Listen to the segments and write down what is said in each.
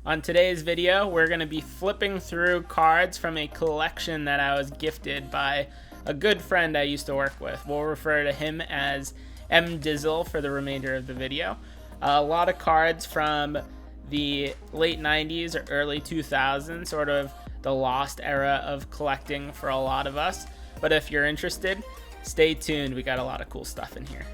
On today's video, we're going to be flipping through cards from a collection that I was gifted by a good friend I used to work with. We'll refer to him as M-Dizzle for the remainder of the video. A lot of cards from the late 90s or early 2000s, sort of the lost era of collecting for a lot of us. But if you're interested, stay tuned. We got a lot of cool stuff in here.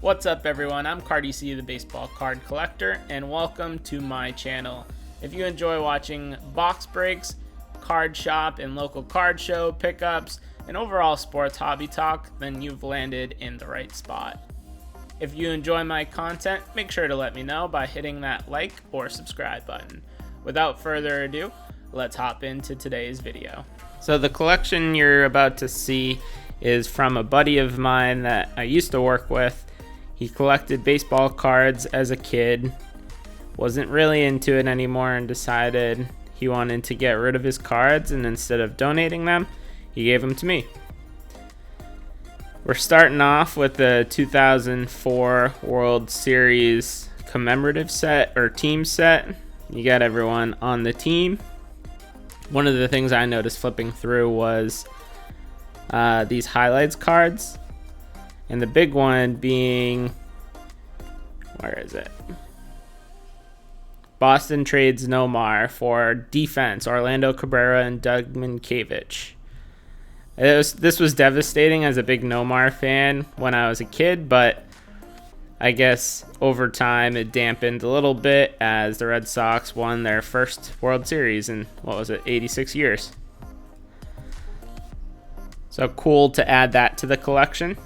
What's up everyone, I'm Cardi-C, the baseball card collector, and welcome to my channel. If you enjoy watching box breaks, card shop and local card show pickups, and overall sports hobby talk, then you've landed in the right spot. If you enjoy my content, make sure to let me know by hitting that like or subscribe button. Without further ado, let's hop into today's video. So the collection you're about to see is from a buddy of mine that I used to work with. He collected baseball cards as a kid, wasn't really into it anymore, and decided he wanted to get rid of his cards, and instead of donating them, he gave them to me. We're starting off with the 2004 World Series commemorative set or team set. You got everyone on the team. One of the things I noticed flipping through was these highlights cards. And the big one being, where is it? Boston trades Nomar for defense, Orlando Cabrera and Doug Mientkiewicz. This was devastating as a big Nomar fan when I was a kid, but I guess over time it dampened a little bit as the Red Sox won their first World Series in, 86 years. So cool to add that to the collection.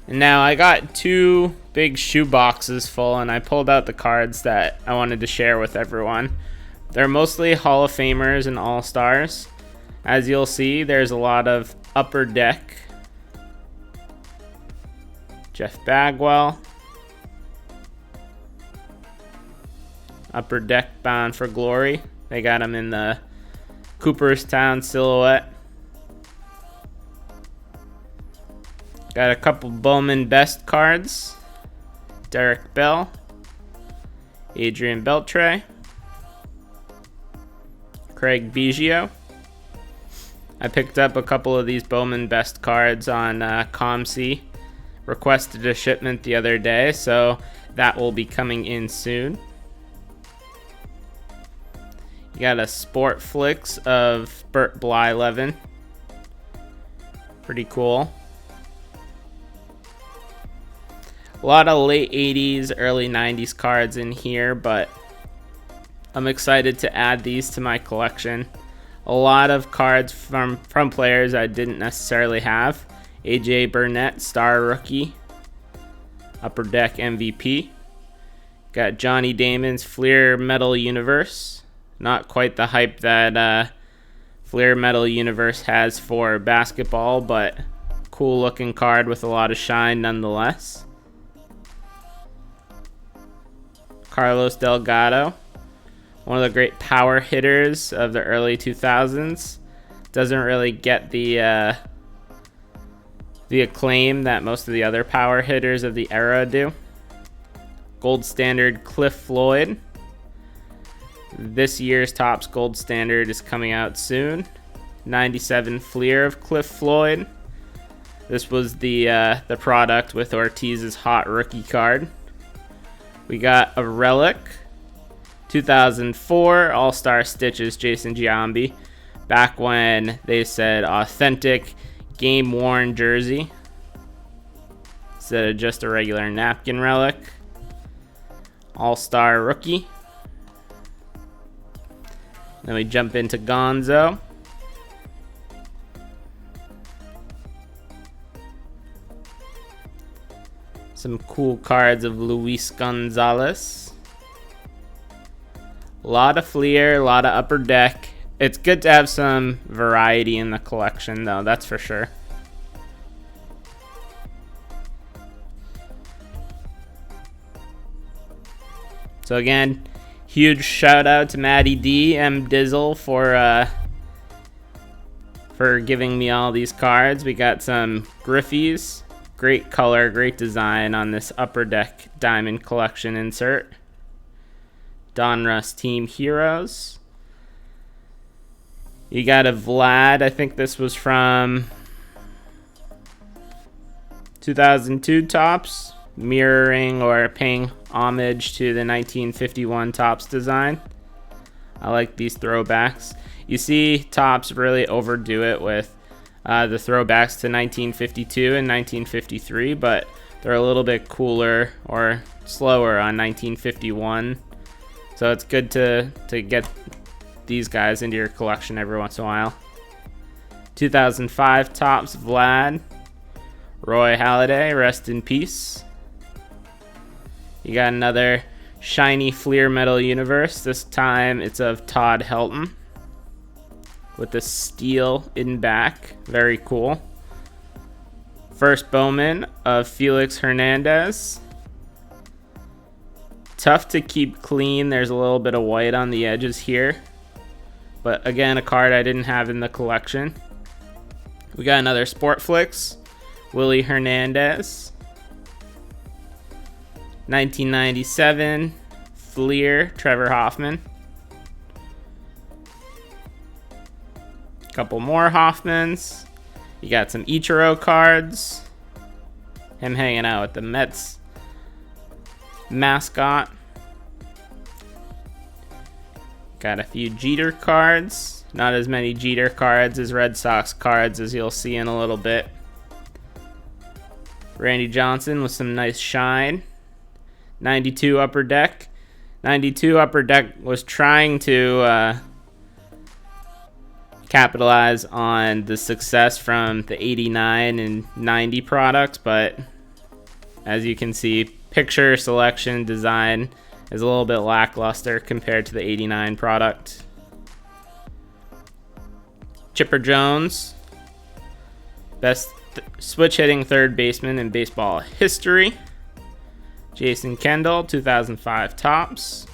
And now I got two big shoe boxes full, and I pulled out the cards that I wanted to share with everyone. They're mostly Hall of Famers and All-Stars. As you'll see, there's a lot of Upper Deck. Jeff Bagwell. Upper Deck Bound for Glory. They got him in the Cooperstown silhouette. Got a couple Bowman Best cards. Derek Bell. Adrian Beltre. Craig Biggio. I picked up a couple of these Bowman Best cards on ComC. Requested a shipment the other day, so that will be coming in soon. You got a Sport Flicks of Bert Blyleven. Pretty cool. A lot of late 80s, early 90s cards in here, but I'm excited to add these to my collection. A lot of cards from players I didn't necessarily have. AJ Burnett, Star Rookie. Upper Deck MVP. Got Johnny Damon's Fleer Metal Universe. Not quite the hype that Fleer Metal Universe has for basketball, but cool looking card with a lot of shine nonetheless. Carlos Delgado, one of the great power hitters of the early 2000s. Doesn't really get the acclaim that most of the other power hitters of the era do. Gold Standard Cliff Floyd. This year's Topps Gold Standard is coming out soon. 97 Fleer of Cliff Floyd. This was the product with Ortiz's hot rookie card. We got a relic, 2004 All-Star Stitches Jason Giambi, back when they said authentic game-worn jersey instead of just a regular napkin relic. All-Star Rookie. Then we jump into Gonzo. Some cool cards of Luis Gonzalez. A lot of Fleer, a lot of Upper Deck. It's good to have some variety in the collection, though, that's for sure. So again, huge shout out to Matty D, M-Dizzle for for giving me all these cards. We got some Griffies. Great color, great design on this Upper Deck Diamond Collection insert. Donruss Team Heroes. You got a Vlad. I think this was from 2002 Topps, mirroring or paying homage to the 1951 Topps design. I like these throwbacks. You see Topps really overdo it with the throwbacks to 1952 and 1953, but they're a little bit cooler or slower on 1951. So it's good to get these guys into your collection every once in a while. 2005 Topps Vlad. Roy Halladay, rest in peace. You got another shiny Fleer Metal Universe. This time it's of Todd Helton with the steel in back. Very cool. First Bowman of Felix Hernandez. Tough to keep clean. There's a little bit of white on the edges here. But again, a card I didn't have in the collection. We got another Sportflix. Willie Hernandez. 1997 Fleer, Trevor Hoffman. Couple more Hoffmans. You got some Ichiro cards. Him hanging out with the Mets mascot. Got a few Jeter cards. Not as many Jeter cards as Red Sox cards, as you'll see in a little bit. Randy Johnson with some nice shine. 92 Upper Deck. 92 Upper Deck was trying to capitalize on the success from the 89 and 90 products, but as you can see, picture selection design is a little bit lackluster compared to the 89 product. Chipper Jones, best switch hitting third baseman in baseball history. Jason Kendall, 2005 Topps.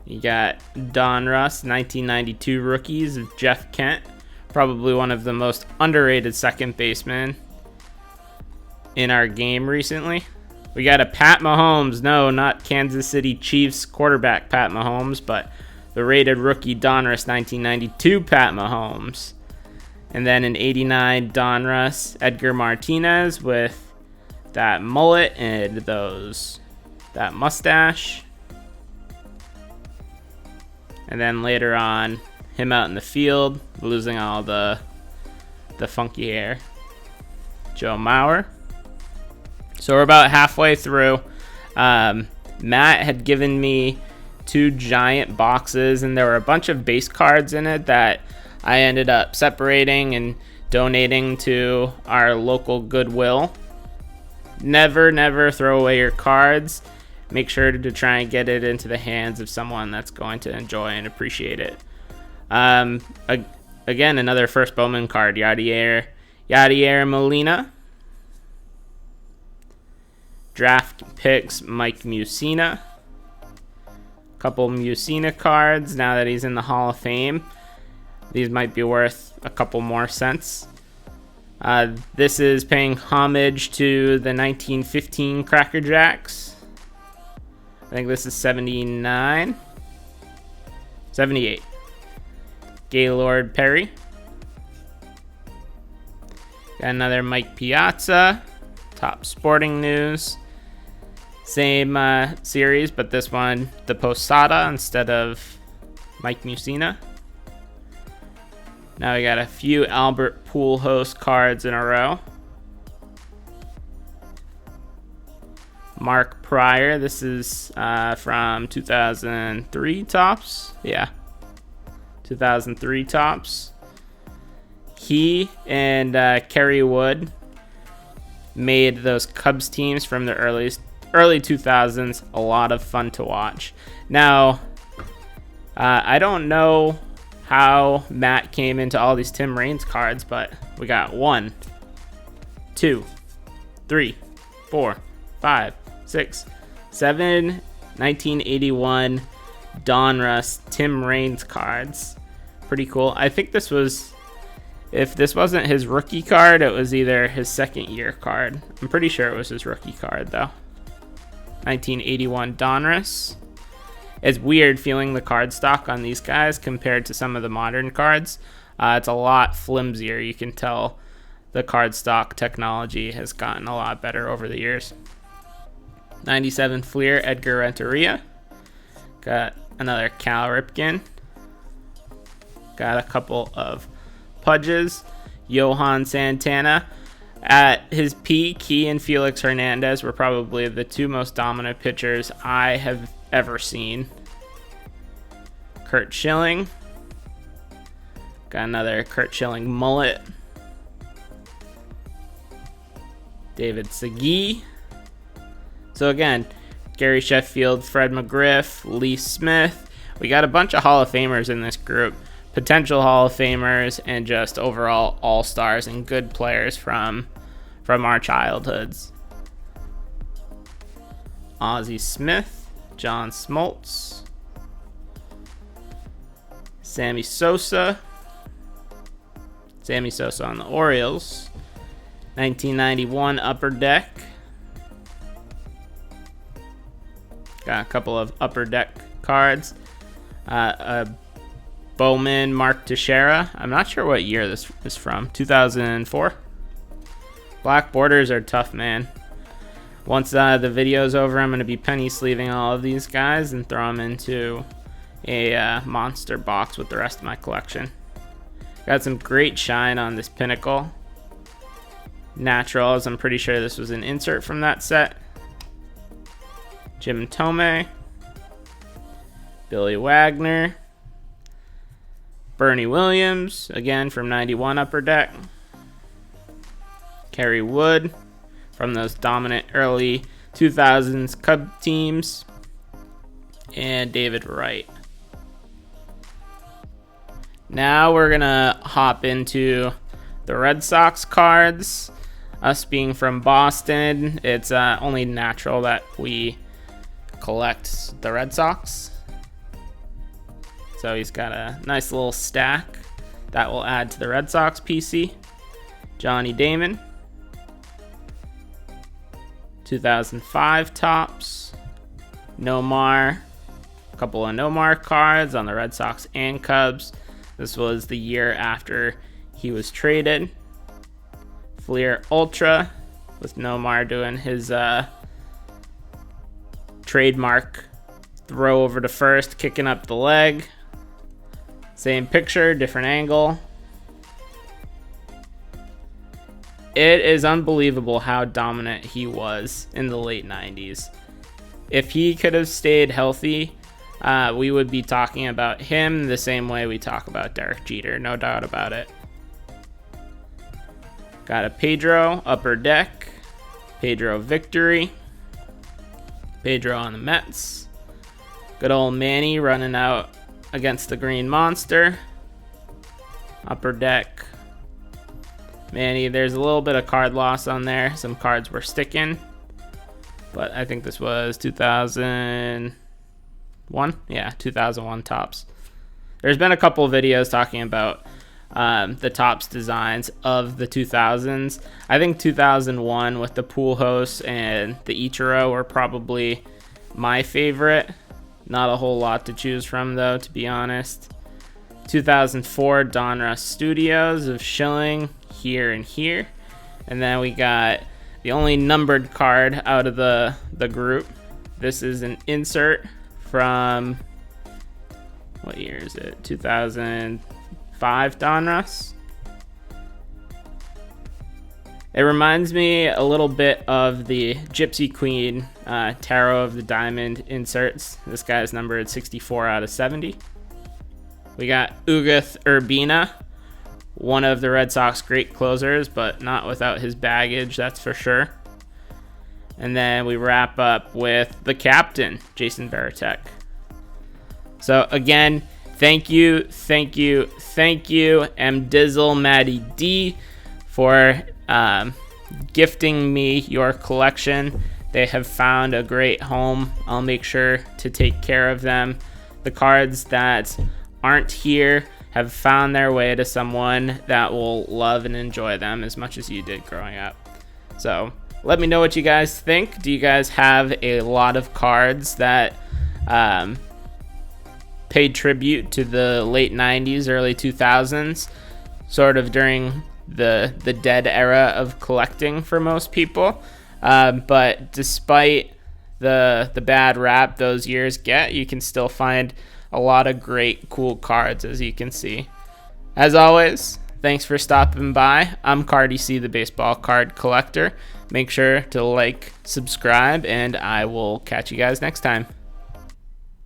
You got Donruss, 1992 rookies of Jeff Kent, probably one of the most underrated second basemen in our game recently. We got a Pat Mahomes, no, not Kansas City Chiefs quarterback Pat Mahomes, but the rated rookie Donruss 1992 Pat Mahomes. And then an 89 Donruss Edgar Martinez with that mullet and that mustache. And then later on, him out in the field, losing all the funky hair. Joe Mauer. So we're about halfway through. Matt had given me 2 giant boxes, and there were a bunch of base cards in it that I ended up separating and donating to our local Goodwill. Never throw away your cards. Make sure to try and get it into the hands of someone that's going to enjoy and appreciate it. Again, another First Bowman card, Yadier Molina. Draft picks, Mike Mussina. Couple Mussina cards now that he's in the Hall of Fame. These might be worth a couple more cents. This is paying homage to the 1915 Cracker Jacks. I think this is 79. 78. Gaylord Perry. Got another Mike Piazza. Top Sporting News. Same series, but this one, the Posada instead of Mike Mussina. Now we got a few Albert Pujols cards in a row. Mark Pryor, this is from 2003 Topps. Yeah, 2003 Topps. He and Kerry Wood made those Cubs teams from the early 2000s a lot of fun to watch. Now, I don't know how Matt came into all these Tim Raines cards, but we got 1, 2, 3, 4, 5, 6, 7 1981 Donruss Tim Raines cards. Pretty cool. I think this was, if this wasn't his rookie card, it was either his second year card. I'm pretty sure it was his rookie card though. 1981 Donruss. It's weird feeling the card stock on these guys compared to some of the modern cards. It's a lot flimsier. You can tell the card stock technology has gotten a lot better over the years. 97 Fleer Edgar Renteria. Got another Cal Ripken. Got a couple of Pudges. Johan Santana. At his peak, he and Felix Hernandez were probably the two most dominant pitchers I have ever seen. Kurt Schilling. Got another Kurt Schilling mullet. David Segui. So again, Gary Sheffield, Fred McGriff, Lee Smith. We got a bunch of Hall of Famers in this group. Potential Hall of Famers and just overall all-stars and good players from our childhoods. Ozzie Smith, John Smoltz, Sammy Sosa. Sammy Sosa on the Orioles. 1991 Upper Deck. Got a couple of Upper Deck cards. Bowman Mark Teixeira. I'm not sure what year this is from. 2004. Black borders are tough, man. Once the video's over, I'm going to be penny sleeving all of these guys and throw them into a monster box with the rest of my collection. Got some great shine on this Pinnacle. Naturals, I'm pretty sure this was an insert from that set. Jim Thome. Billy Wagner. Bernie Williams, again from 91 Upper Deck. Kerry Wood from those dominant early 2000s Cub teams. And David Wright. Now we're going to hop into the Red Sox cards. Us being from Boston, it's only natural that we collect the Red Sox. So he's got a nice little stack that will add to the Red Sox PC. Johnny Damon. 2005 Topps. Nomar. A couple of Nomar cards on the Red Sox and Cubs. This was the year after he was traded. Fleer Ultra with Nomar doing his trademark throw over to first, kicking up the leg. Same picture, different angle. It is unbelievable how dominant he was in the late 90s. If he could have stayed healthy, we would be talking about him the same way we talk about Derek Jeter, no doubt about it. Got a Pedro Upper Deck. Pedro Victory. Pedro on the Mets. Good old Manny running out against the Green Monster. Upper Deck. Manny, there's a little bit of card loss on there. Some cards were sticking. But I think this was 2001. Yeah, 2001 Topps. There's been a couple of videos talking about the Topps designs of the 2000s. I think 2001 with the Pujols and the Ichiro were probably my favorite. Not a whole lot to choose from, though, to be honest. 2004 Donruss Studios of Schilling here and here. And then we got the only numbered card out of the group. This is an insert from, what year is it? 2005 Donruss. It reminds me a little bit of the Gypsy Queen Tarot of the Diamond inserts. This guy's numbered 64 out of 70. We got Uguth Urbina, one of the Red Sox great closers, but not without his baggage, that's for sure. And then we wrap up with the captain, Jason Varitek. So again, thank you, M-Dizzle Maddie D, for gifting me your collection. They have found a great home. I'll make sure to take care of them the cards that aren't here have found their way to someone that will love and enjoy them as much as you did growing up. So let me know what you guys think. Do you guys have a lot of cards that paid tribute to the late 90s, early 2000s, sort of during the dead era of collecting for most people? But despite the bad rap those years get, you can still find a lot of great, cool cards, as you can see. As always, thanks for stopping by. I'm Cardi-C, the baseball card collector. Make sure to like, subscribe, and I will catch you guys next time.